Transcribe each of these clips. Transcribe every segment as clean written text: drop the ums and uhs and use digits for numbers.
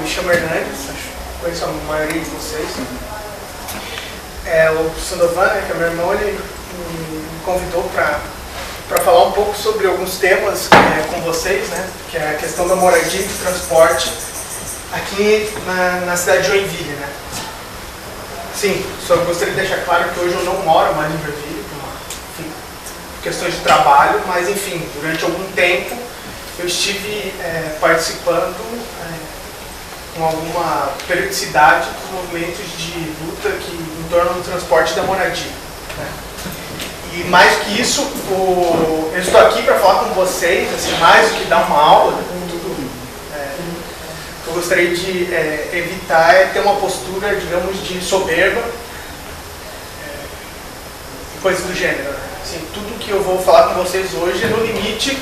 me chamo Hernandes, acho que conheço a maioria de vocês. O Sandovan, que é meu irmão, ele me convidou para falar um pouco sobre alguns temas com vocês, né? Que é a questão da moradia e do transporte aqui na cidade de Joinville, né? Sim, só gostaria de deixar claro que hoje eu não moro mais em Joinville, por questões de trabalho, mas enfim, durante algum tempo eu estive participando com alguma periodicidade dos movimentos de luta em torno do transporte da moradia, né? E mais que isso, eu estou aqui para falar com vocês, assim, mais do que dar uma aula, eu gostaria de evitar ter uma postura, digamos, de soberba, coisas do gênero, né? Assim, tudo que eu vou falar com vocês hoje é no limite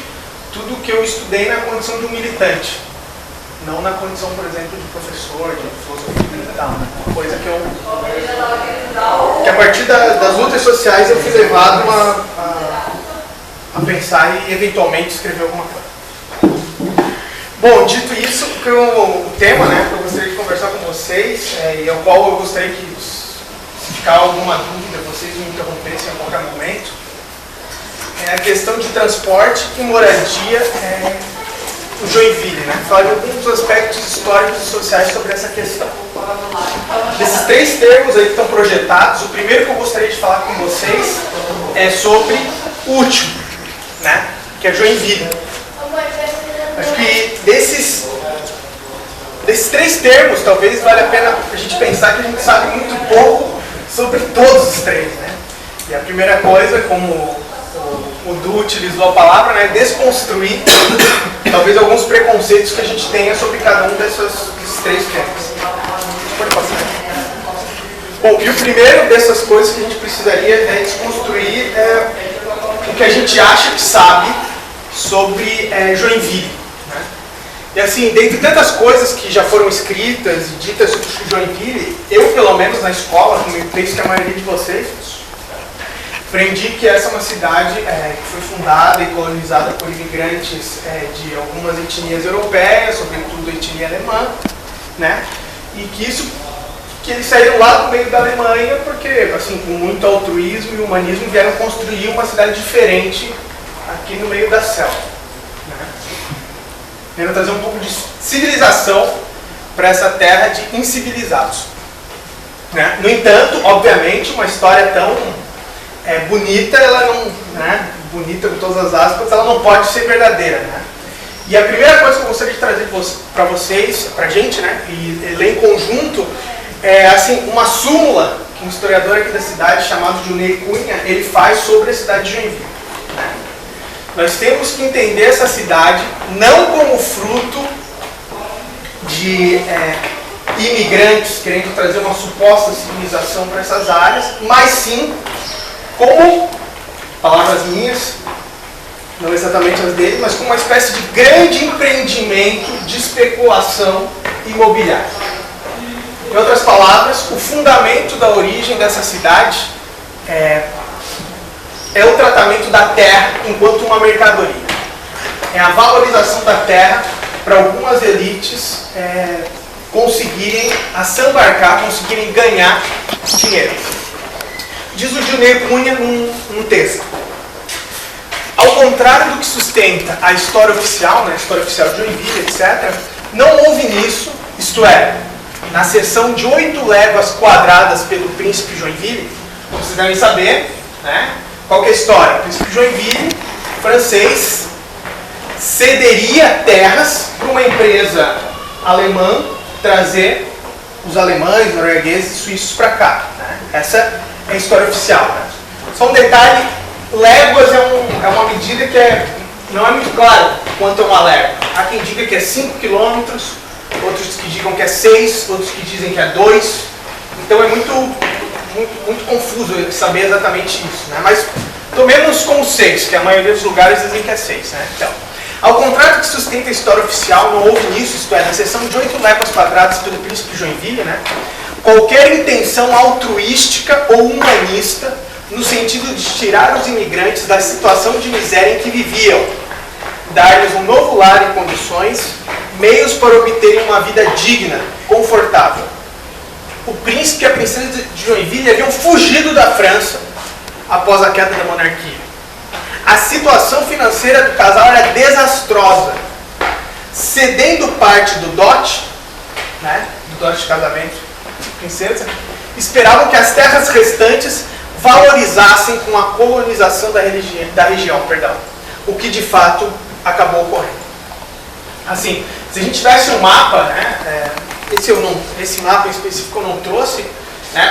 tudo que eu estudei na condição de um militante, não na condição, por exemplo, de professor, de filosofia e tal, né? Uma coisa que a partir das lutas sociais eu fui levado a pensar e eventualmente escrever alguma coisa. Bom, dito isso, o tema, né, que eu gostaria de conversar com vocês, e ao qual eu gostaria que, se ficar alguma dúvida, vocês me interrompessem a qualquer momento, é a questão de transporte e moradia no Joinville, né? Falar de alguns aspectos históricos e sociais sobre essa questão. Desses três termos aí que estão projetados, o primeiro que eu gostaria de falar com vocês é sobre o último, né? Que é Joinville. Acho que desses três termos, talvez valha a pena a gente pensar que a gente sabe muito pouco sobre todos os três, né? E a primeira coisa, como o Du utilizou a palavra, né, desconstruir talvez alguns preconceitos que a gente tenha sobre cada um desses três temas. Pode passar. Bom, e o primeiro dessas coisas que a gente precisaria desconstruir o que a gente acha que sabe sobre Joinville. Né? E assim, dentre tantas coisas que já foram escritas e ditas sobre Joinville, eu, pelo menos na escola, como eu penso que a maioria de vocês, aprendi que essa é uma cidade que foi fundada e colonizada por imigrantes de algumas etnias europeias, sobretudo a etnia alemã, né? E que eles saíram lá do meio da Alemanha porque, assim, com muito altruísmo e humanismo, vieram construir uma cidade diferente aqui no meio da selva, né? Vieram trazer um pouco de civilização para essa terra de incivilizados, né? No entanto, obviamente, uma história tão bonita, ela não, né, bonita com todas as aspas, ela não pode ser verdadeira, né? E a primeira coisa que eu gostaria de trazer para vocês, para a gente, né, e ler em conjunto, é assim, uma súmula que um historiador aqui da cidade, chamado Junei Cunha, ele faz sobre a cidade de Joinville, né? Nós temos que entender essa cidade não como fruto de imigrantes querendo trazer uma suposta civilização para essas áreas, mas sim como, palavras minhas, não exatamente as dele, mas como uma espécie de grande empreendimento de especulação imobiliária. Em outras palavras, o fundamento da origem dessa cidade é o tratamento da terra enquanto uma mercadoria. É a valorização da terra para algumas elites conseguirem assambarcar, conseguirem ganhar dinheiro. Diz o Junei Cunha num texto: ao contrário do que sustenta a história oficial, né, a história oficial de Joinville, etc., não houve nisso, isto é, na seção de 8 léguas quadradas pelo príncipe Joinville, como vocês devem saber, né, qual que é a história? O príncipe Joinville, francês, cederia terras para uma empresa alemã trazer os alemães, noruegueses e suíços para cá, né? Essa é a história oficial, né? Só um detalhe, léguas é uma medida que não é muito claro quanto é uma légua. Há quem diga que é 5 quilômetros, outros que digam que é 6, outros que dizem que é 2. Então é muito confuso saber exatamente isso, né? Mas tomemos como 6, que a maioria dos lugares dizem que é 6, né? Então, ao contrário do que sustenta a história oficial, não houve nisso, isto é, na seção de 8 léguas quadradas pelo príncipe Joinville, né, qualquer intenção altruística ou humanista no sentido de tirar os imigrantes da situação de miséria em que viviam, dar-lhes um novo lar e condições meios para obterem uma vida digna, confortável. O príncipe e a princesa de Joinville haviam fugido da França após a queda da monarquia. A situação financeira do casal era desastrosa. Cedendo parte do dote, do dote de casamento de princesa, esperavam que as terras restantes valorizassem com a colonização da região, o que de fato acabou ocorrendo. Assim, se a gente tivesse um mapa, esse mapa em específico eu não trouxe,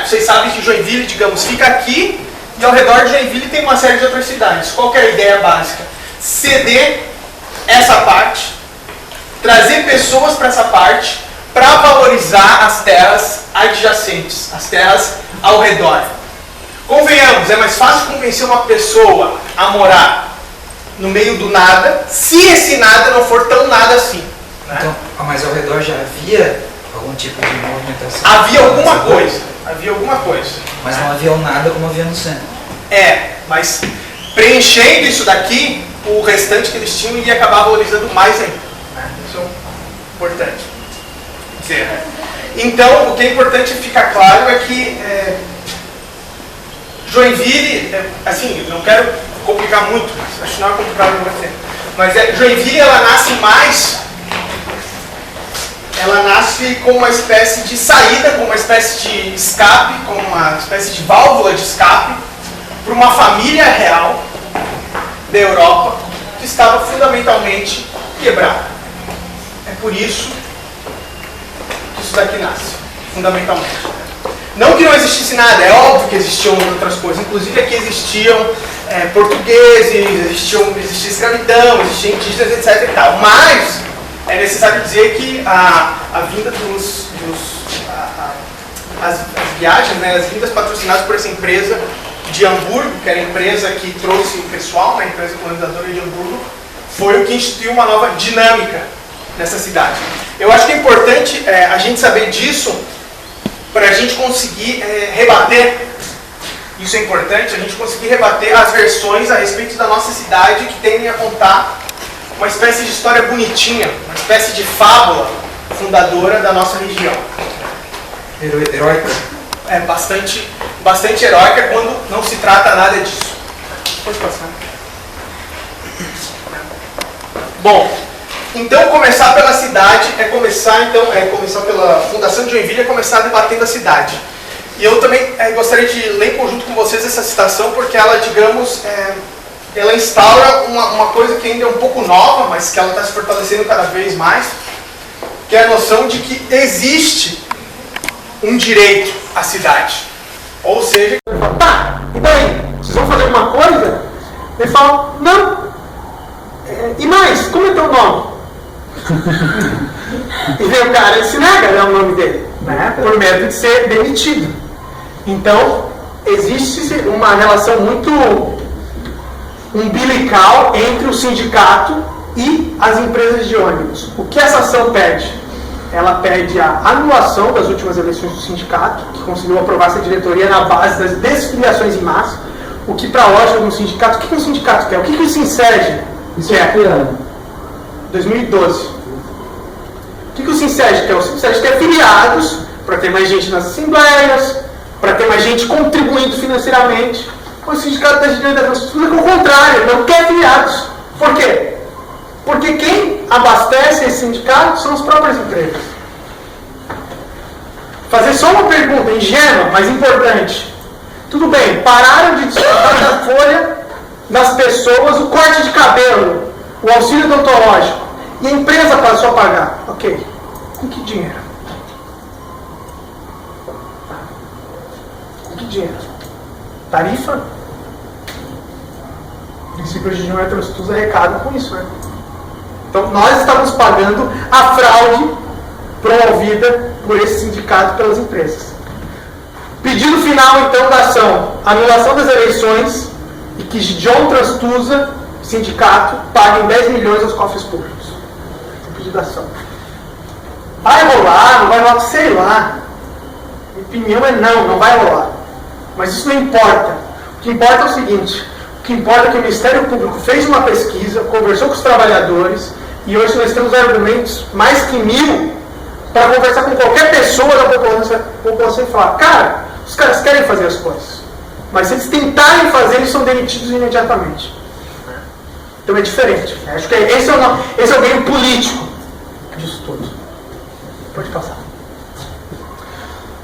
vocês sabem que Joinville, digamos, fica aqui e ao redor de Joinville tem uma série de outras cidades. Qual que é a ideia básica? Ceder essa parte, trazer pessoas para essa parte, para valorizar as terras adjacentes, as terras ao redor. Convenhamos, é mais fácil convencer uma pessoa a morar no meio do nada, se esse nada não for tão nada assim. Então, mas ao redor já havia algum tipo de movimentação? Havia alguma coisa. Mas não havia o nada como havia no centro. Mas preenchendo isso daqui, o restante que eles tinham ia acabar valorizando mais ainda. Isso é importante dizer. Então, o que é importante ficar claro é que Joinville, assim, não quero complicar muito, acho que não é complicado para você, mas Joinville, ela nasce como uma espécie de saída, como uma espécie de escape, como uma espécie de válvula de escape para uma família real da Europa que estava fundamentalmente quebrada. É por isso que isso daqui nasce, fundamentalmente. Não que não existisse nada, é óbvio que existiam outras coisas, inclusive aqui existiam portugueses, existia escravidão, existiam indígenas, etc. e tal. Mas é necessário dizer que a vinda as viagens, as vindas patrocinadas por essa empresa de Hamburgo, que era a empresa que trouxe o pessoal, a empresa colonizadora de Hamburgo, foi o que instituiu uma nova dinâmica nessa cidade. Eu acho que é importante a gente saber disso para a gente conseguir rebater, isso é importante, a gente conseguir rebater as versões a respeito da nossa cidade que tendem a contar uma espécie de história bonitinha, uma espécie de fábula fundadora da nossa região. Heróica? Bastante heróica quando não se trata nada disso. Pode passar. Bom, então começar pela cidade começar pela Fundação de Joinville, é começar debatendo a cidade. E eu também gostaria de ler em conjunto com vocês essa citação, porque ela, digamos, ela instaura uma coisa que ainda é um pouco nova, mas que ela está se fortalecendo cada vez mais, que é a noção de que existe um direito à cidade. Ou seja, tá, e daí? Vocês vão fazer alguma coisa? Ele fala, não. E mais, como é teu nome? E vem o cara e se nega a dar o nome dele, por medo de ser demitido. Então, existe uma relação muito umbilical entre o sindicato e as empresas de ônibus. O que essa ação pede? Ela pede a anulação das últimas eleições do sindicato, que conseguiu aprovar essa diretoria na base das desfiliações em massa, o que, para a lógica de um sindicato, o que um sindicato quer? O que o Sinsege quer? Que ano? 2012. O que o Sinsege quer? O Sinsege quer filiados, para ter mais gente nas assembleias, para ter mais gente contribuindo financeiramente. O sindicato da Engenharia da Infraestrutura, que é o contrário, não quer filiados. Por quê? Porque quem abastece esse sindicato são as próprias empresas. Fazer só uma pergunta ingênua, mas importante. Tudo bem, pararam de descontar da folha das pessoas o corte de cabelo, o auxílio odontológico, e a empresa passou a pagar. Ok. Com que dinheiro? Com que dinheiro? Tarifa? O princípio de Engenharia da Infraestrutura arrecada com isso, né? Então, nós estamos pagando a fraude promovida por esse sindicato pelas empresas. Pedido final, então, da ação: anulação das eleições e que John Transtusa, sindicato, pague 10 milhões aos cofres públicos. Pedido da ação. Vai rolar, não vai rolar, sei lá. Minha opinião é não vai rolar. Mas isso não importa. O que importa é o seguinte: o que importa é que o Ministério Público fez uma pesquisa, conversou com os trabalhadores, E hoje nós temos argumentos, mais que 1000, para conversar com qualquer pessoa da população e falar, cara, os caras querem fazer as coisas, mas se eles tentarem fazer, eles são demitidos imediatamente. Então é diferente. Acho que esse é o meio político disso tudo. Pode passar.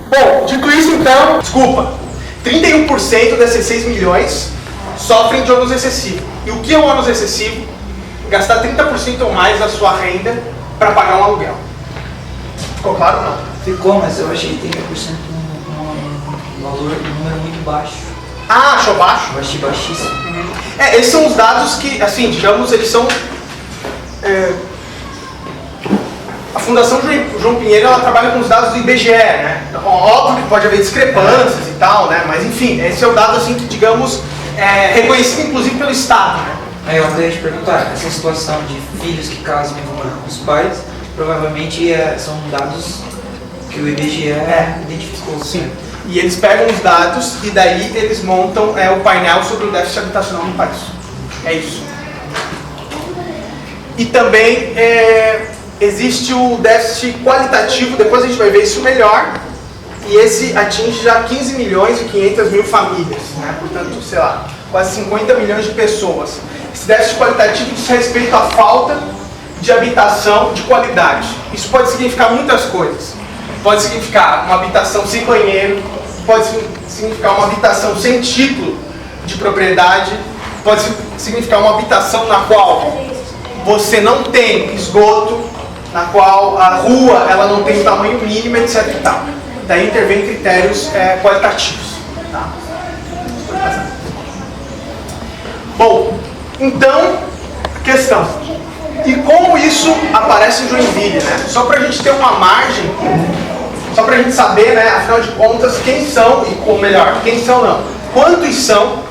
Bom, dito isso então, desculpa, 31% desses 6 milhões sofrem de ônus excessivo. E o que é o ônus excessivo? Gastar 30% ou mais da sua renda para pagar um aluguel. Ficou claro ou não? Ficou, mas eu achei 30% um número muito baixo. Ah, achou baixo? Eu achei baixíssimo. Esses são os dados que, assim, digamos, eles são... A Fundação João Pinheiro, ela trabalha com os dados do IBGE, né? Óbvio que pode haver discrepâncias e tal, né? Mas, enfim, esse é o dado, assim, que, digamos, é reconhecido, inclusive, pelo Estado, né? Aí eu queria te perguntar, essa situação de filhos que casam e vão morar com os pais, provavelmente são dados que o IBGE identificou. Sim. E eles pegam os dados e daí eles montam o painel sobre o déficit habitacional no país. É isso. E também existe o déficit qualitativo, depois a gente vai ver isso melhor, e esse atinge já 15 milhões e 500 mil famílias, né? Portanto, sei lá, quase 50 milhões de pessoas. Esse déficit qualitativo diz respeito à falta de habitação de qualidade. Isso pode significar muitas coisas. Pode significar uma habitação sem banheiro, pode significar uma habitação sem título de propriedade, pode significar uma habitação na qual você não tem esgoto, na qual a rua ela não tem o tamanho mínimo, etc. E tal. Daí intervém critérios qualitativos. Tá? Bom, então, questão. E como isso aparece em Joinville, né? Só para a gente ter uma margem, só para a gente saber, né, afinal de contas, quem são, ou melhor, quem são não, quantos são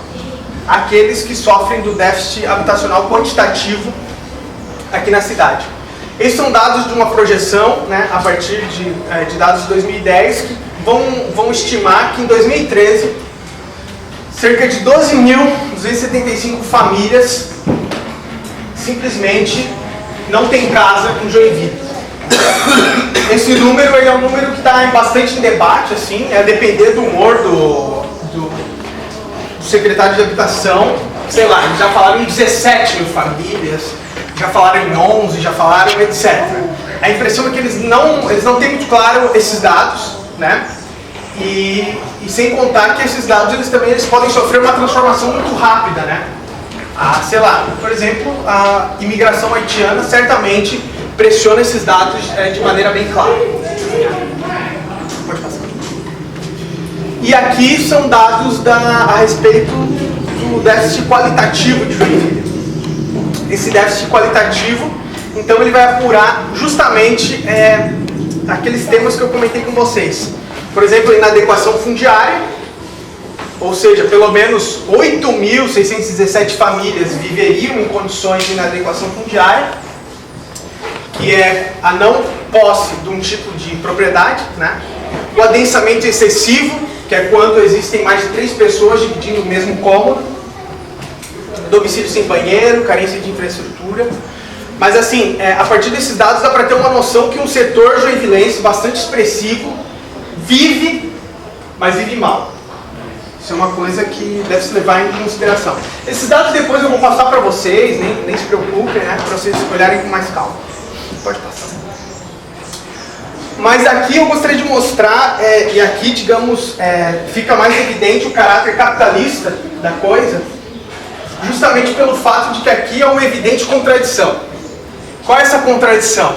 aqueles que sofrem do déficit habitacional quantitativo aqui na cidade. Esses são dados de uma projeção, né, a partir de dados de 2010, que vão estimar que em 2013, cerca de 12.275 famílias simplesmente não tem casa em Joinville. Esse número é um número que está bastante em debate, assim, a depender do humor do secretário de habitação. Sei lá, eles já falaram em 17 mil famílias, já falaram em 11, já falaram etc. A impressão é que eles não têm muito claro esses dados, né? E sem contar que esses dados eles podem sofrer uma transformação muito rápida, né? Sei lá, por exemplo, a imigração haitiana certamente pressiona esses dados de maneira bem clara. Pode passar. E aqui são dados a respeito do déficit qualitativo de Joinville. Esse déficit qualitativo, então, ele vai apurar justamente aqueles temas que eu comentei com vocês. Por exemplo, inadequação fundiária, ou seja, pelo menos 8.617 famílias viveriam em condições de inadequação fundiária, que é a não posse de um tipo de propriedade, né? O adensamento excessivo, que é quando existem mais de 3 pessoas dividindo o mesmo cômodo, domicílio sem banheiro, carência de infraestrutura. Mas assim, a partir desses dados dá para ter uma noção que um setor joinvilense bastante expressivo vive, mas vive mal. Isso é uma coisa que deve se levar em consideração. Esses dados depois eu vou passar para vocês, nem se preocupem, né, para vocês olharem com mais calma. Pode passar. Mas aqui eu gostaria de mostrar, e aqui, digamos, fica mais evidente o caráter capitalista da coisa, justamente pelo fato de que aqui é uma evidente contradição. Qual é essa contradição?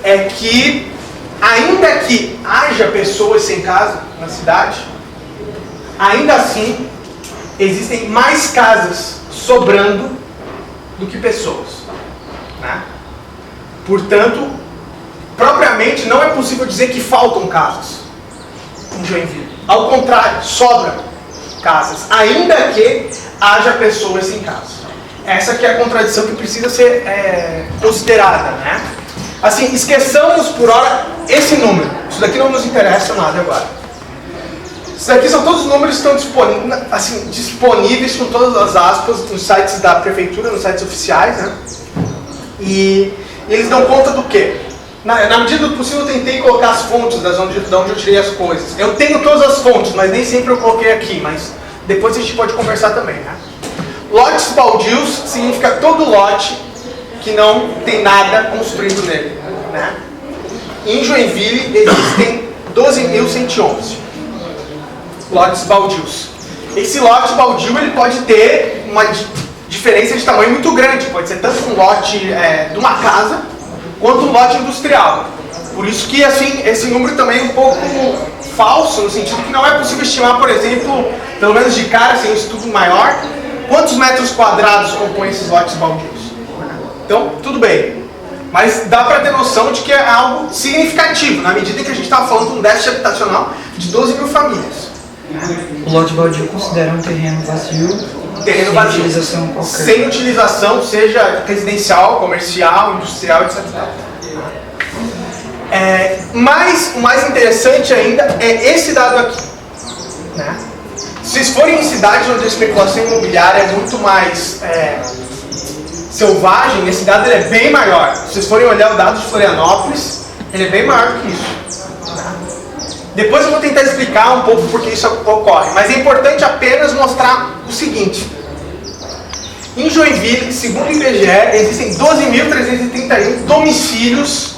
É que, ainda que haja pessoas sem casa na cidade, ainda assim, existem mais casas sobrando do que pessoas, né? Portanto, propriamente não é possível dizer que faltam casas em Joinville. Ao contrário, sobram casas, ainda que haja pessoas sem casa. Essa que é a contradição que precisa ser considerada, né? Assim, esqueçamos por hora esse número. Isso daqui não nos interessa nada agora. Isso daqui são todos os números que estão disponíveis com todas as aspas nos sites da prefeitura, nos sites oficiais, né? E eles dão conta do quê? Na medida do possível eu tentei colocar as fontes de onde eu tirei as coisas. Eu tenho todas as fontes, mas nem sempre eu coloquei aqui, mas depois a gente pode conversar também, né? Lotes baldios significa todo lote que não tem nada construído nele, né? Em Joinville existem 12.111 lotes baldios. Esse lote baldio ele pode ter uma diferença de tamanho muito grande, pode ser tanto um lote de uma casa quanto um lote industrial. Por isso que assim, esse número também é um pouco falso, no sentido que não é possível estimar, por exemplo, pelo menos de cara, sem um estudo maior, quantos metros quadrados compõem esses lotes baldios. Então, tudo bem. Mas dá para ter noção de que é algo significativo, na medida em que a gente estava falando de um déficit habitacional de 12 mil famílias. O lote baldio considera um terreno vazio, Terreno sem vazio, utilização qualquer. sem utilização, seja residencial, comercial, industrial, etc. Mas o mais interessante ainda é esse dado aqui, né? Se vocês forem em cidades onde a especulação imobiliária é muito mais selvagem, esse dado ele é bem maior. Se vocês forem olhar o dado de Florianópolis, ele é bem maior do que isso. Depois eu vou tentar explicar um pouco por que isso ocorre, mas é importante apenas mostrar o seguinte. Em Joinville, segundo o IBGE, existem 12.331 domicílios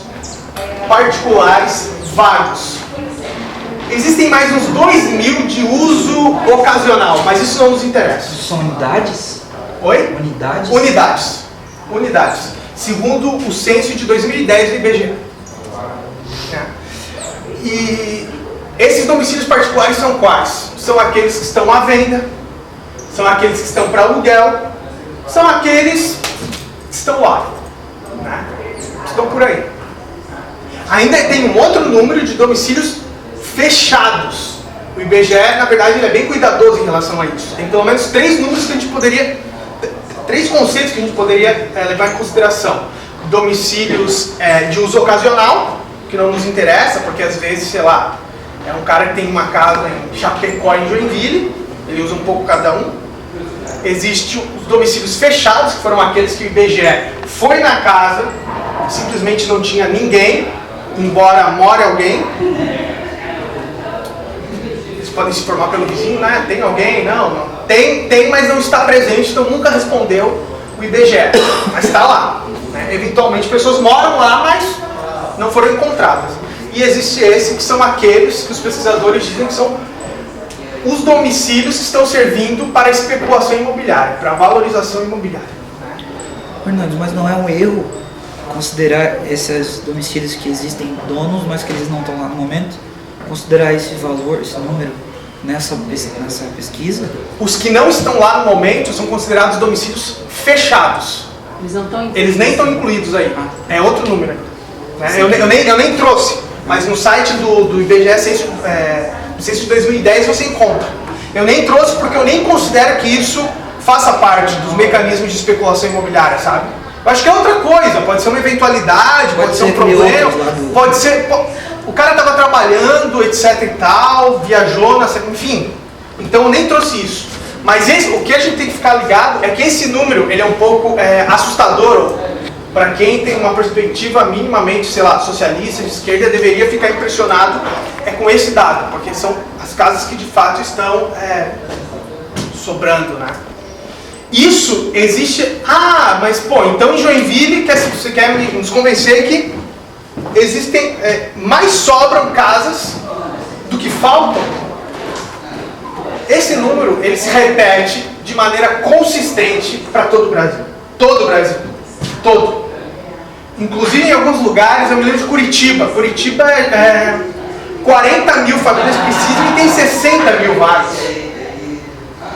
particulares vagos. Existem mais uns 2.000 de uso ocasional, mas isso não nos interessa. São unidades? Oi? Unidades? Unidades. Segundo o censo de 2010 do IBGE. E esses domicílios particulares são quais? São aqueles que estão à venda, são aqueles que estão para aluguel, são aqueles que estão lá, né? Estão por aí. Ainda tem um outro número de domicílios fechados. O IBGE, na verdade, ele é bem cuidadoso em relação a isso. Tem pelo menos 3 números que a gente poderia, 3 conceitos que a gente poderia levar em consideração. Domicílios de uso ocasional, que não nos interessa, porque às vezes, sei lá, é um cara que tem uma casa em Chapecó, em Joinville, ele usa um pouco cada um. Existem os domicílios fechados, que foram aqueles que o IBGE foi na casa, simplesmente não tinha ninguém, embora more alguém. Eles podem se informar pelo vizinho, né? Tem alguém? Não. Tem, mas não está presente, então nunca respondeu o IBGE. Mas está lá. Né? Eventualmente pessoas moram lá, mas não foram encontradas. E existe esse, que são aqueles que os pesquisadores dizem que são os domicílios que estão servindo para a especulação imobiliária, para a valorização imobiliária. Fernando, mas não é um erro considerar esses domicílios que existem donos, mas que eles não estão lá no momento? Considerar esse valor, esse número, nessa pesquisa? Os que não estão lá no momento são considerados domicílios fechados. Eles não estão incluídos. Eles nem estão incluídos aí. É outro número. Né? Eu nem trouxe, mas no site do IBGE, no censo de 2010, você encontra. Eu nem trouxe porque eu nem considero que isso faça parte dos mecanismos de especulação imobiliária, sabe? Eu acho que é outra coisa, pode ser uma eventualidade, pode ser um problema, pode ser... O cara estava trabalhando, etc e tal, viajou, enfim. Então eu nem trouxe isso. Mas o que a gente tem que ficar ligado é que esse número ele é um pouco assustador. Para quem tem uma perspectiva minimamente, sei lá, socialista, de esquerda, deveria ficar impressionado com esse dado, porque são as casas que de fato estão sobrando, né? Isso existe... Ah, mas pô, então em Joinville, você quer nos convencer que existem, mais sobram casas do que faltam? Esse número, ele se repete de maneira consistente para todo o Brasil. Todo o Brasil. Todo. Inclusive em alguns lugares, eu me lembro de Curitiba. Curitiba 40 mil famílias precisam e tem 60 mil vagas.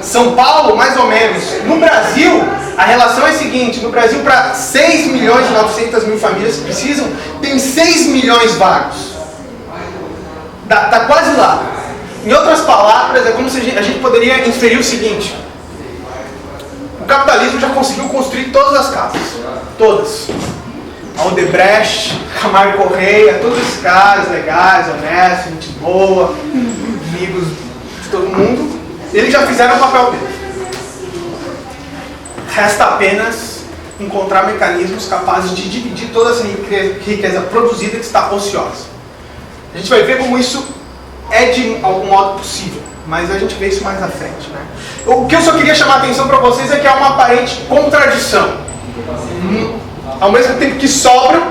São Paulo, mais ou menos. No Brasil, a relação é a seguinte: no Brasil, para 6 milhões e 900 mil famílias que precisam, tem 6 milhões vagos. Tá quase lá. Em outras palavras, é como se a gente poderia inferir o seguinte: o capitalismo já conseguiu construir todas as casas. Todas. A Odebrecht, Camargo Correia, todos esses caras legais, honestos, gente boa, amigos de todo mundo, eles já fizeram o papel deles. Resta apenas encontrar mecanismos capazes de dividir toda essa riqueza produzida que está ociosa. A gente vai ver como isso é de algum modo possível, mas a gente vê isso mais à frente, né? O que eu só queria chamar a atenção para vocês é que há uma aparente contradição. Ao mesmo tempo que sobra,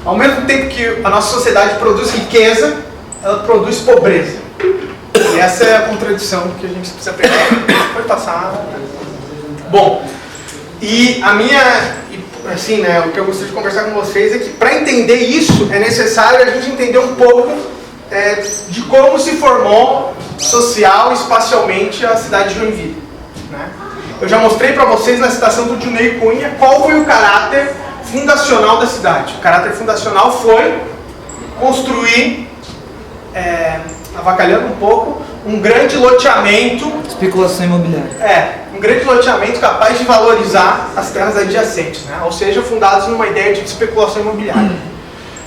ao mesmo tempo que a nossa sociedade produz riqueza, ela produz pobreza. E essa é a contradição que a gente precisa aprender. Pode passar. Bom, e a minha, assim, né, o que eu gostaria de conversar com vocês é que para entender isso é necessário a gente entender um pouco de como se formou social e espacialmente a cidade de Joinville, né? Eu já mostrei para vocês na citação do Dionei Cunha qual foi o caráter fundacional da cidade. O caráter fundacional foi construir, avacalhando um pouco, um grande loteamento. Especulação imobiliária. Um grande loteamento capaz de valorizar as terras adjacentes, né? Ou seja, fundados numa ideia de especulação imobiliária.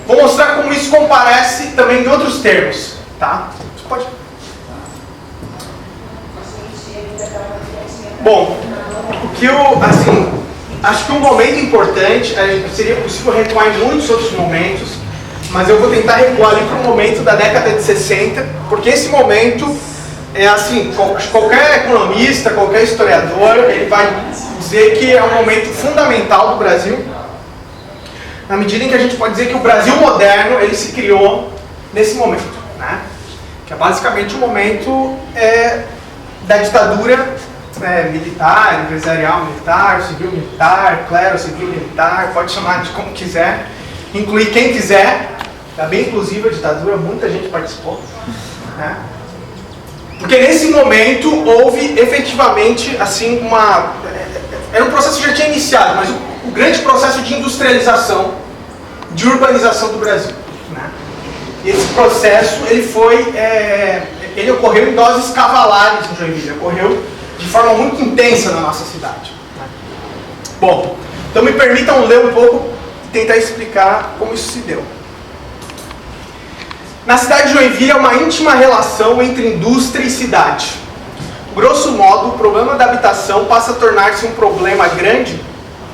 Vou mostrar como isso comparece também em outros termos, tá? Você pode... Bom, o que eu, assim, acho que um momento importante, seria possível recuar em muitos outros momentos, mas eu vou tentar recuar ali para o momento da década de 60, porque esse momento é assim, qualquer economista, qualquer historiador, ele vai dizer que é um momento fundamental do Brasil, na medida em que a gente pode dizer que o Brasil moderno, ele se criou nesse momento, né? Que é basicamente o momento da ditadura militar, empresarial militar, civil militar, clero civil militar, pode chamar de como quiser, incluir quem quiser, é bem inclusiva a ditadura, muita gente participou, né? Porque nesse momento houve efetivamente assim era um processo que já tinha iniciado, mas o grande processo de industrialização, de urbanização do Brasil, né? E esse processo ele ocorreu em doses cavalares em Joinville, ocorreu de forma muito intensa na nossa cidade, né? Bom, então me permitam ler um pouco e tentar explicar como isso se deu. Na cidade de Joinville há uma íntima relação entre indústria e cidade. Grosso modo, o problema da habitação passa a tornar-se um problema grande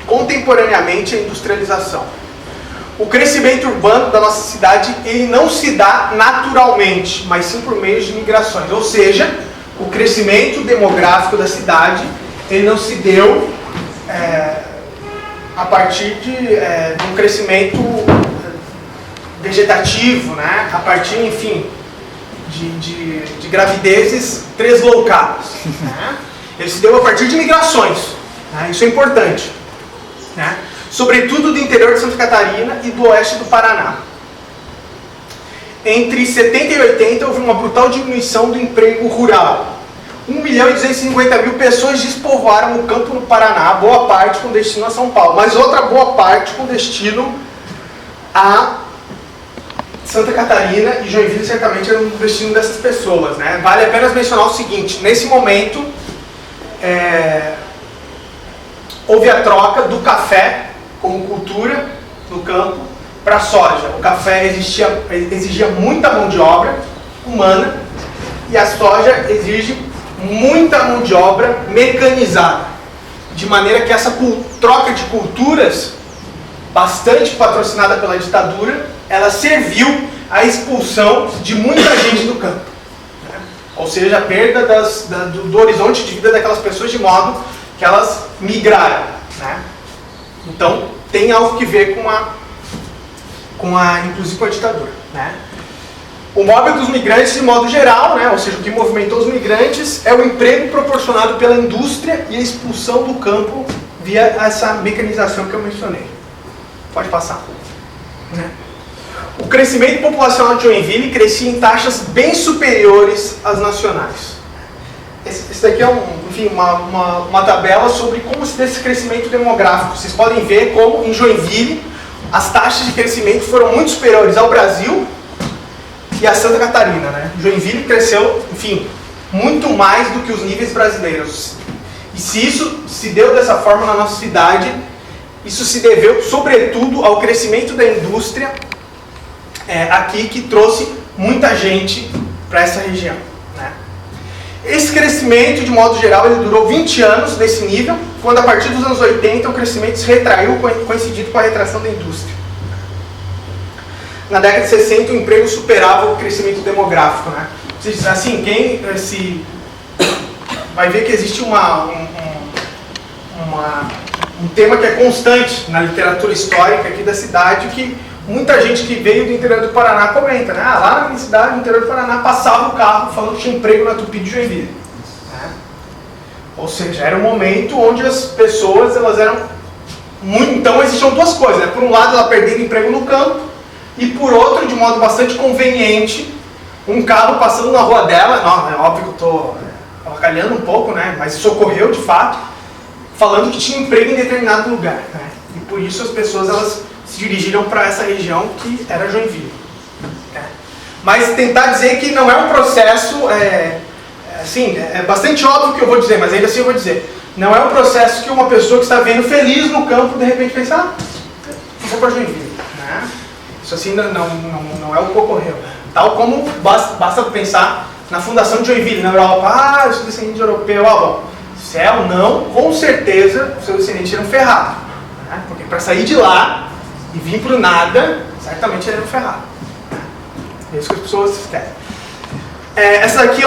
contemporaneamente à industrialização. O crescimento urbano da nossa cidade ele não se dá naturalmente, mas sim por meio de migrações. Ou seja, o crescimento demográfico da cidade ele não se deu a partir de um crescimento vegetativo, né? A partir, enfim, de gravidezes tresloucadas, né? Ele se deu a partir de migrações, né? Isso é importante, né? Sobretudo do interior de Santa Catarina e do oeste do Paraná. Entre 70 e 80 houve uma brutal diminuição do emprego rural. 1.250.000 pessoas despovoaram o campo no Paraná, boa parte com destino a São Paulo, mas outra boa parte com destino a Santa Catarina, e Joinville certamente era um destino dessas pessoas, né? Vale apenas mencionar o seguinte: nesse momento houve a troca do café como cultura no campo para a soja. O café exigia muita mão de obra humana e a soja exige muita mão de obra mecanizada, de maneira que essa troca de culturas, bastante patrocinada pela ditadura, ela serviu à expulsão de muita gente do campo, né? Ou seja, a perda do horizonte de vida daquelas pessoas, de modo que elas migraram, né? Então tem algo que ver inclusive com a ditadura, né? O móvel dos migrantes, de modo geral, né? Ou seja, o que movimentou os migrantes é o emprego proporcionado pela indústria e a expulsão do campo via essa mecanização que eu mencionei. Pode passar, né? O crescimento populacional de Joinville crescia em taxas bem superiores às nacionais. Esse daqui é uma tabela sobre como se deu esse crescimento demográfico. Vocês podem ver como em Joinville as taxas de crescimento foram muito superiores ao Brasil e a Santa Catarina, né? Joinville cresceu, enfim, muito mais do que os níveis brasileiros. E se isso se deu dessa forma na nossa cidade, isso se deveu, sobretudo, ao crescimento da indústria aqui, que trouxe muita gente para essa região, né? Esse crescimento, de modo geral, ele durou 20 anos nesse nível, quando a partir dos anos 80 o crescimento se retraiu, coincidindo com a retração da indústria. Na década de 60 o emprego superava o crescimento demográfico, né? Assim, quem vai ver que existe um tema que é constante na literatura histórica aqui da cidade, que muita gente que veio do interior do Paraná comenta, né? Ah, lá na minha cidade, no interior do Paraná, passava o carro falando que tinha emprego na Tupi de Joinville. Né? Ou seja, era um momento onde as pessoas, elas eram muito... Então existiam duas coisas, né? Por um lado, ela perdendo emprego no campo, e por outro, de modo bastante conveniente, um carro passando na rua dela, não, é óbvio que eu estou avacalhando um pouco, né? Mas isso ocorreu de fato, falando que tinha emprego em determinado lugar. Né? E por isso as pessoas, elas se dirigiram para essa região que era Joinville. Mas tentar dizer que não é um processo, assim, é bastante óbvio o que eu vou dizer, mas ainda assim eu vou dizer, não é um processo que uma pessoa que está vendo feliz no campo, de repente pensa, vou para Joinville. Né? Isso assim não é o que ocorreu. Tal como basta pensar na fundação de Joinville, na Europa, eu sou descendente europeu, bom, céu, não, com certeza os seus descendentes eram ferrados. Né? Porque para sair de lá e vir para o nada, certamente ele era ferrado. É isso que as pessoas querem. Essa aqui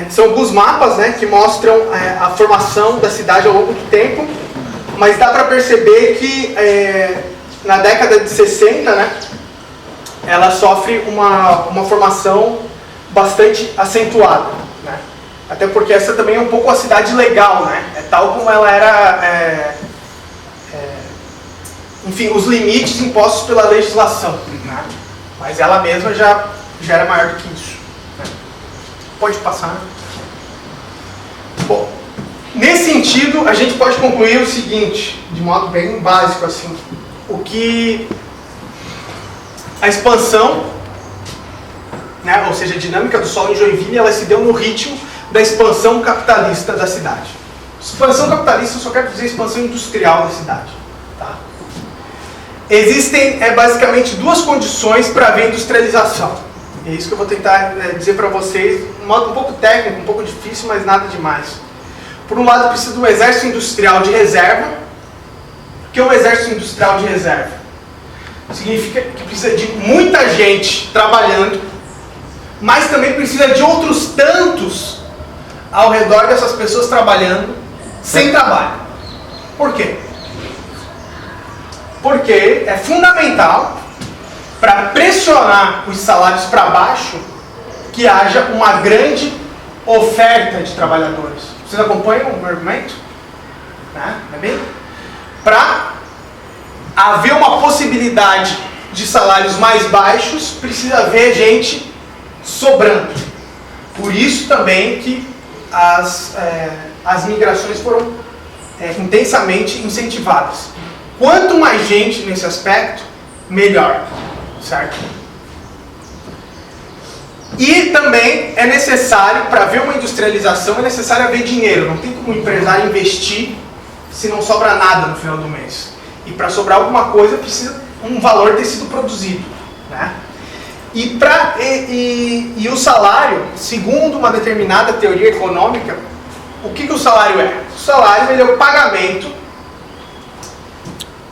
são alguns mapas, né, que mostram a formação da cidade ao longo do tempo, mas dá para perceber que na década de 60, né, ela sofre uma formação bastante acentuada. Né? Até porque essa também é um pouco a cidade legal, né? É tal como ela era... enfim, os limites impostos pela legislação. Né? Mas ela mesma já era maior do que isso. Né? Pode passar. Bom, nesse sentido, a gente pode concluir o seguinte, de modo bem básico, assim, o que a expansão, né, ou seja, a dinâmica do solo em Joinville, ela se deu no ritmo da expansão capitalista da cidade. Expansão capitalista, eu só quero dizer expansão industrial da cidade. Tá? Existem basicamente duas condições para haver industrialização. É isso que eu vou tentar dizer para vocês, de um modo um pouco técnico, um pouco difícil, mas nada demais. Por um lado, precisa de um exército industrial de reserva. O que é um exército industrial de reserva? Significa que precisa de muita gente trabalhando, mas também precisa de outros tantos ao redor dessas pessoas trabalhando sem trabalho. Por quê? Porque é fundamental, para pressionar os salários para baixo, que haja uma grande oferta de trabalhadores. Vocês acompanham o meu argumento? Né? Não é bem? Para haver uma possibilidade de salários mais baixos, precisa haver gente sobrando. Por isso também que as migrações foram intensamente incentivadas. Quanto mais gente nesse aspecto, melhor. Certo? E também é necessário, para haver uma industrialização, é necessário haver dinheiro. Não tem como o empresário investir se não sobra nada no final do mês. E para sobrar alguma coisa, precisa um valor ter sido produzido. Né? E o salário, segundo uma determinada teoria econômica, o que o salário é? O salário ele é o pagamento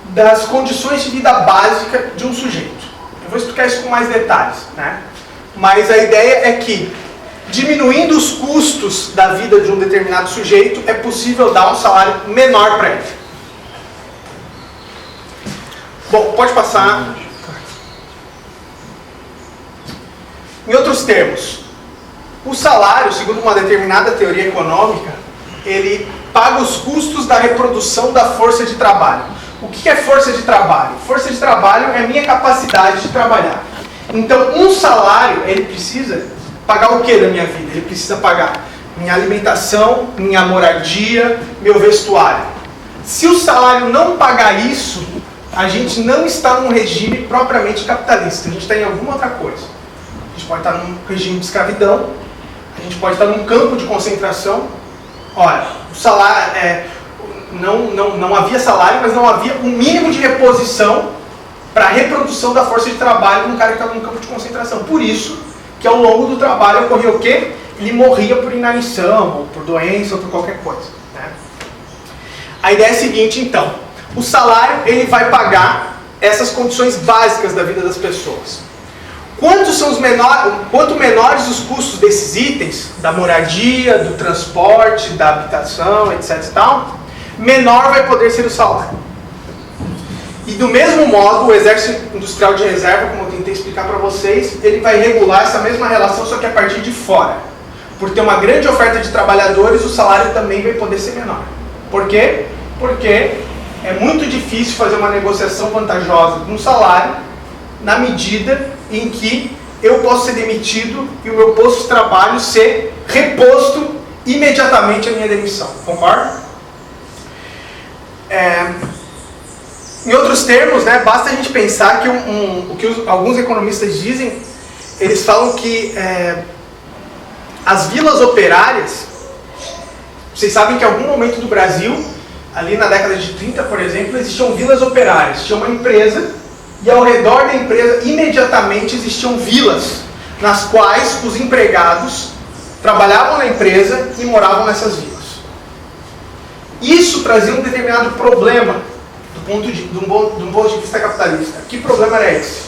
das condições de vida básica de um sujeito. Eu vou explicar isso com mais detalhes. Né? Mas a ideia é que, diminuindo os custos da vida de um determinado sujeito, é possível dar um salário menor para ele. Bom, pode passar. Em outros termos, o salário, segundo uma determinada teoria econômica, ele paga os custos da reprodução da força de trabalho. O que é força de trabalho? Força de trabalho é a minha capacidade de trabalhar. Então, um salário, ele precisa pagar o que da minha vida? Ele precisa pagar minha alimentação, minha moradia, meu vestuário. Se o salário não pagar isso, a gente não está num regime propriamente capitalista, a gente está em alguma outra coisa. A gente pode estar num regime de escravidão, a gente pode estar num campo de concentração. Olha, o salário, não havia salário, mas não havia um mínimo de reposição para a reprodução da força de trabalho de um cara que estava num campo de concentração. Por isso que ao longo do trabalho ocorreu o quê? ele morria por inanição, ou por doença, ou por qualquer coisa. Né? A ideia é a seguinte, então. O salário, ele vai pagar essas condições básicas da vida das pessoas. Quanto menores os custos desses itens, da moradia, do transporte, da habitação, etc. e tal, menor vai poder ser o salário. E do mesmo modo, o Exército Industrial de Reserva, como eu tentei explicar para vocês, ele vai regular essa mesma relação, só que a partir de fora. Por ter uma grande oferta de trabalhadores, o salário também vai poder ser menor. Por quê? Porque é muito difícil fazer uma negociação vantajosa de um salário na medida em que eu posso ser demitido e o meu posto de trabalho ser reposto imediatamente à minha demissão. Concorda? Em outros termos, né, basta a gente pensar que o que alguns economistas dizem, eles falam que as vilas operárias, vocês sabem que em algum momento do Brasil, ali na década de 30, por exemplo, existiam vilas operárias. Tinha uma empresa e ao redor da empresa imediatamente existiam vilas nas quais os empregados trabalhavam na empresa e moravam nessas vilas. Isso trazia um determinado problema de um ponto de vista capitalista. Que problema era esse?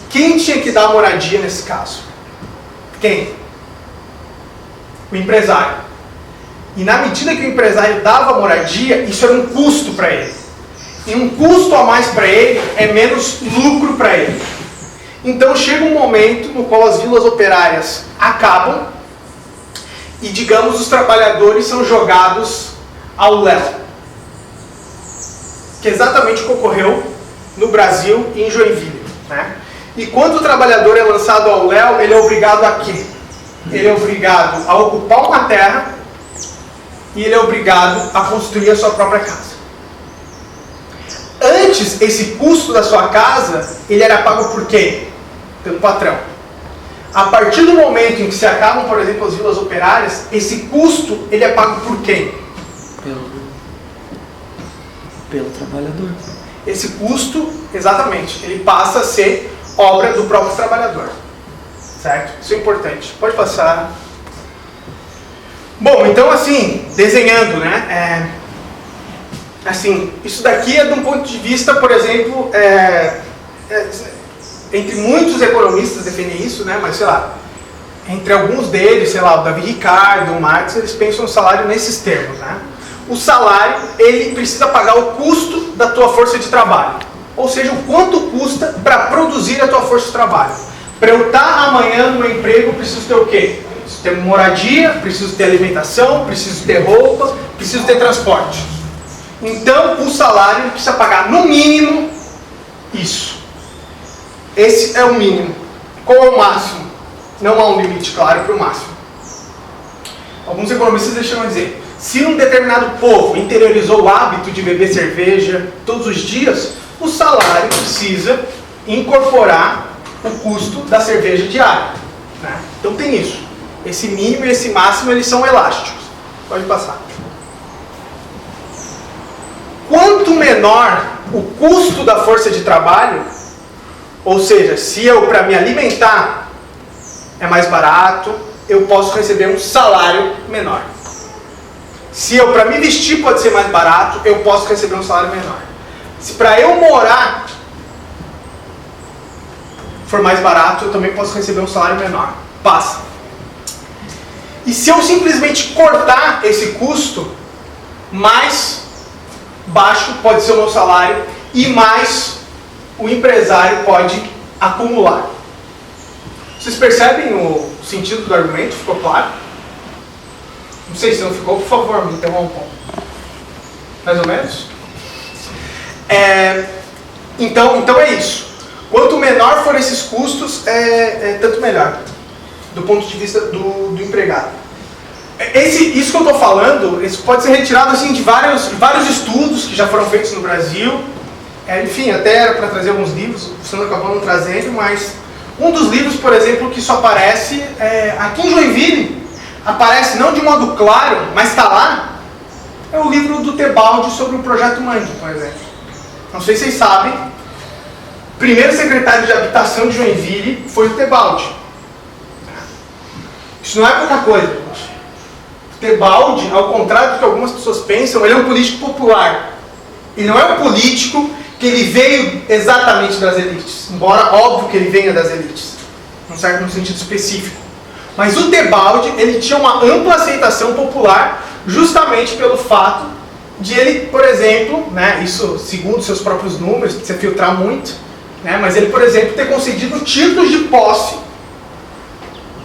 Quem tinha que dar moradia nesse caso? Quem? O empresário. E na medida que o empresário dava moradia, isso era um custo para ele. E um custo a mais para ele é menos lucro para ele. Então chega um momento no qual as vilas operárias acabam e, digamos, os trabalhadores são jogados ao léu. Que é exatamente o que ocorreu no Brasil e em Joinville. Né? E quando o trabalhador é lançado ao léu, ele é obrigado a quê? Ele é obrigado a ocupar uma terra e ele é obrigado a construir a sua própria casa. Antes, esse custo da sua casa, ele era pago por quem? Pelo patrão. A partir do momento em que se acabam, por exemplo, as vilas operárias, esse custo, ele é pago por quem? Pelo trabalhador. Esse custo, exatamente, ele passa a ser obra do próprio trabalhador. Certo? Isso é importante. Pode passar. Bom, então assim, desenhando, né? Assim, isso daqui é de um ponto de vista, por exemplo, entre muitos economistas defendem isso, né? Mas sei lá, entre alguns deles, sei lá, o Davi Ricardo, o Marx, eles pensam no salário nesses termos, né? O salário, ele precisa pagar o custo da tua força de trabalho. Ou seja, o quanto custa para produzir a tua força de trabalho. Para eu estar amanhã no meu emprego, eu preciso ter o quê? Preciso ter moradia, preciso ter alimentação, preciso ter roupa, preciso ter transporte. Então, o salário precisa pagar, no mínimo, isso. Esse é o mínimo. Qual é o máximo? Não há um limite claro para o máximo. Alguns economistas deixam a dizer, se um determinado povo interiorizou o hábito de beber cerveja todos os dias, o salário precisa incorporar o custo da cerveja diária. Né? Então tem isso. Esse mínimo e esse máximo, eles são elásticos. Pode passar. Quanto menor o custo da força de trabalho, ou seja, se eu, para me alimentar, é mais barato, eu posso receber um salário menor. Se eu, para me vestir, pode ser mais barato, eu posso receber um salário menor. Se para eu morar for mais barato, eu também posso receber um salário menor. Passa. E se eu simplesmente cortar esse custo, mais baixo pode ser o meu salário e mais o empresário pode acumular. Vocês percebem o sentido do argumento? Ficou claro? Não sei se não ficou, por favor, me interrompam. Mais ou menos? Então é isso. Quanto menor forem esses custos, tanto melhor, do ponto de vista do empregado. Isso que eu estou falando, isso pode ser retirado assim, de vários estudos que já foram feitos no Brasil. Enfim, até era para trazer alguns livros, o Sandro acabou não trazendo, mas um dos livros, por exemplo, que só aparece aqui em Joinville, aparece não de modo claro, mas está lá, é o livro do Tebaldi sobre o Projeto Mangue, por exemplo. Não sei se vocês sabem, o primeiro secretário de Habitação de Joinville foi o Tebaldi. Isso não é pouca coisa, gente. Tebaldi, ao contrário do que algumas pessoas pensam, ele é um político popular. Ele não é um político que ele veio exatamente das elites, embora óbvio que ele venha das elites, não serve no sentido específico. Mas o Tebaldi, ele tinha uma ampla aceitação popular justamente pelo fato de ele, por exemplo, né, isso segundo seus próprios números, precisa filtrar muito, né, mas ele, por exemplo, ter concedido títulos de posse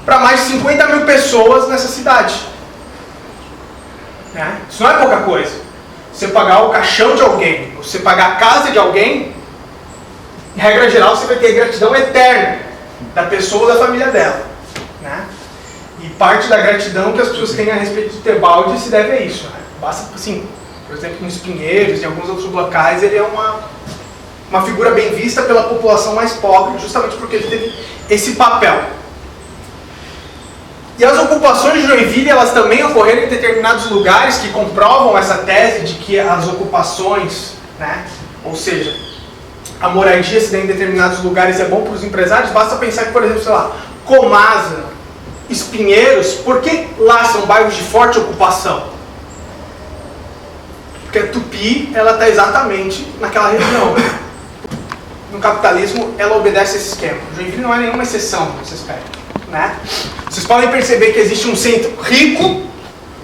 para mais de 50 mil pessoas nessa cidade. Né? Isso não é pouca coisa. Você pagar o caixão de alguém, você pagar a casa de alguém, em regra geral você vai ter gratidão eterna da pessoa ou da família dela. Né? E parte da gratidão que as pessoas têm a respeito de Tebaldi se deve a isso. Né? Basta, assim, por exemplo, nos Pinheiros e em alguns outros locais, ele é uma figura bem vista pela população mais pobre, justamente porque ele teve esse papel. E as ocupações de Joinville, elas também ocorreram em determinados lugares que comprovam essa tese de que as ocupações, né, ou seja, a moradia se dá em determinados lugares é bom para os empresários. Basta pensar que, por exemplo, sei lá, Comasa, Espinheiros, por que lá são bairros de forte ocupação? Porque a Tupi, ela está exatamente naquela região. No capitalismo, ela obedece a esse esquema. Joinville não é nenhuma exceção nesse aspecto. Né? Vocês podem perceber que existe um centro rico,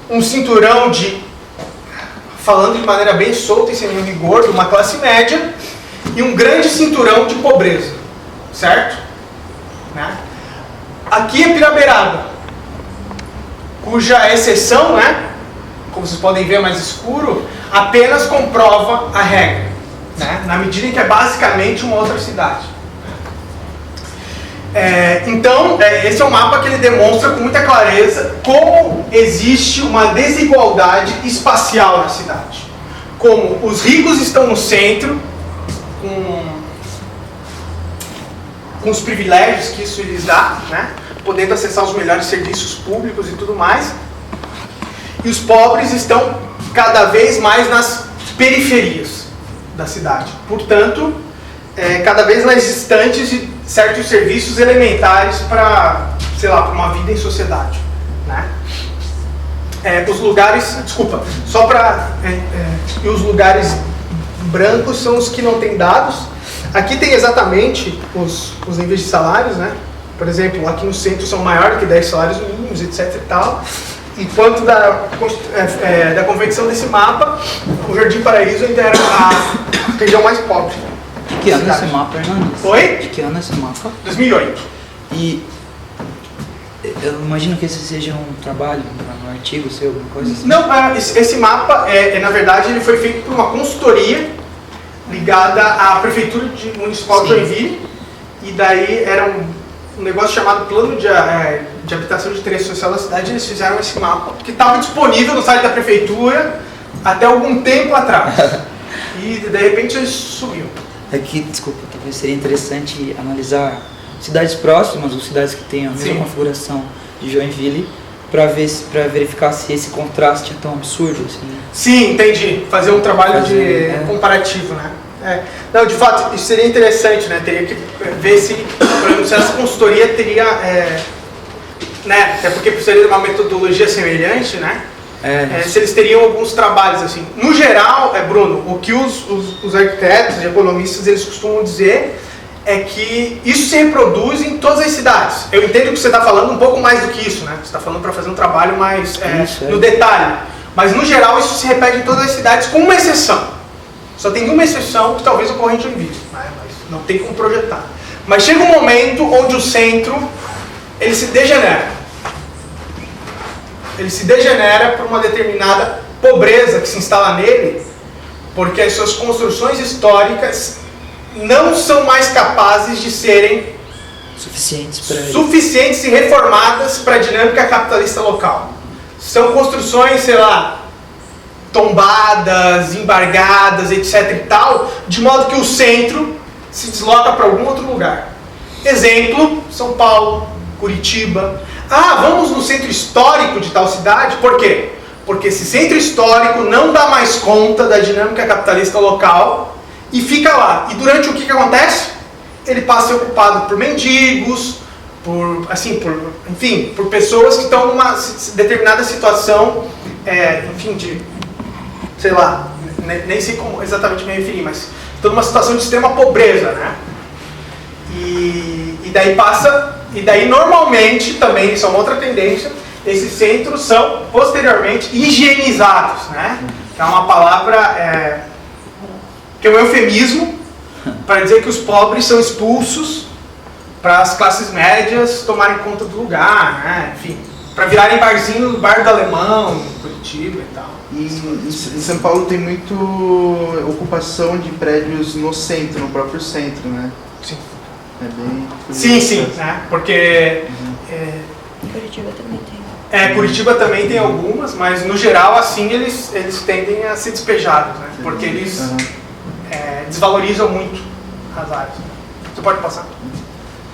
um cinturão de, falando de maneira bem solta e sem nenhum rigor, de uma classe média, e um grande cinturão de pobreza, certo? Né? Aqui é Piraberaba, cuja exceção, né, como vocês podem ver mais escuro, apenas comprova a regra, né, na medida em que é basicamente uma outra cidade. Então, esse é um mapa que ele demonstra com muita clareza como existe uma desigualdade espacial na cidade. Como os ricos estão no centro, com os privilégios que isso lhes dá, né? Podendo acessar os melhores serviços públicos e tudo mais. E os pobres estão cada vez mais nas periferias da cidade. Portanto, cada vez mais distantes de certos serviços elementares para, sei lá, para uma vida em sociedade, né? Os lugares, desculpa, só para e os lugares brancos são os que não têm dados. Aqui tem exatamente os níveis de salários, né? Por exemplo, aqui no centro são maiores que 10 salários mínimos, etc e tal. Enquanto da confecção desse mapa, o Jardim Paraíso ainda era a região mais pobre. De que ano esse mapa, Hernandes? Oi? De que ano esse mapa? 2008. E eu imagino que esse seja um trabalho, um artigo seu, alguma coisa assim? Não, esse mapa, na verdade, ele foi feito por uma consultoria ligada à Prefeitura Municipal de Joinville. E daí era um negócio chamado Plano de Habitação de Interesse Social da Cidade. Eles fizeram esse mapa, que estava disponível no site da Prefeitura até algum tempo atrás. E de repente ele subiu. Aqui, desculpa, talvez seria interessante analisar cidades próximas ou cidades que tenham a mesma configuração de Joinville para verificar se esse contraste é tão absurdo assim. Sim, entendi. Fazer um trabalho comparativo, né? Não, de fato, isso seria interessante, né? Teria que ver se, por exemplo, se essa consultoria teria, né? Até porque precisaria de uma metodologia semelhante, né? Se eles teriam alguns trabalhos assim. No geral, Bruno, o que os arquitetos e economistas eles costumam dizer é que isso se reproduz em todas as cidades. Eu entendo que você está falando um pouco mais do que isso, né? Você está falando para fazer um trabalho mais no detalhe. Mas no geral isso se repete em todas as cidades, com uma exceção. Só tem uma exceção que talvez ocorra em Joinville, né? Mas não tem como projetar. Mas chega um momento onde o centro ele se degenera. Ele se degenera por uma determinada pobreza que se instala nele, porque as suas construções históricas não são mais capazes de serem suficientes e reformadas para a dinâmica capitalista local. São construções, sei lá, tombadas, embargadas, etc e tal, de modo que o centro se desloca para algum outro lugar. Exemplo, São Paulo, Curitiba. Vamos no centro histórico de tal cidade, por quê? Porque esse centro histórico não dá mais conta da dinâmica capitalista local e fica lá. E durante o que acontece? Ele passa a ser ocupado por mendigos, por pessoas que estão numa determinada situação, sei lá, nem sei como exatamente me referir, mas estão numa situação de extrema pobreza, né? E daí normalmente também, isso é uma outra tendência, esses centros são posteriormente higienizados, né? É uma palavra que é um eufemismo para dizer que os pobres são expulsos para as classes médias tomarem conta do lugar, né? Enfim, para virarem barzinho, bar do Alemão, em Curitiba e tal. E em São Paulo tem muito ocupação de prédios no centro, no próprio centro, né? Sim. É bem... Sim, né? Porque... Curitiba também tem. Curitiba também tem algumas, mas no geral, assim, eles tendem a ser despejados, né? Porque eles desvalorizam muito as áreas. Você pode passar?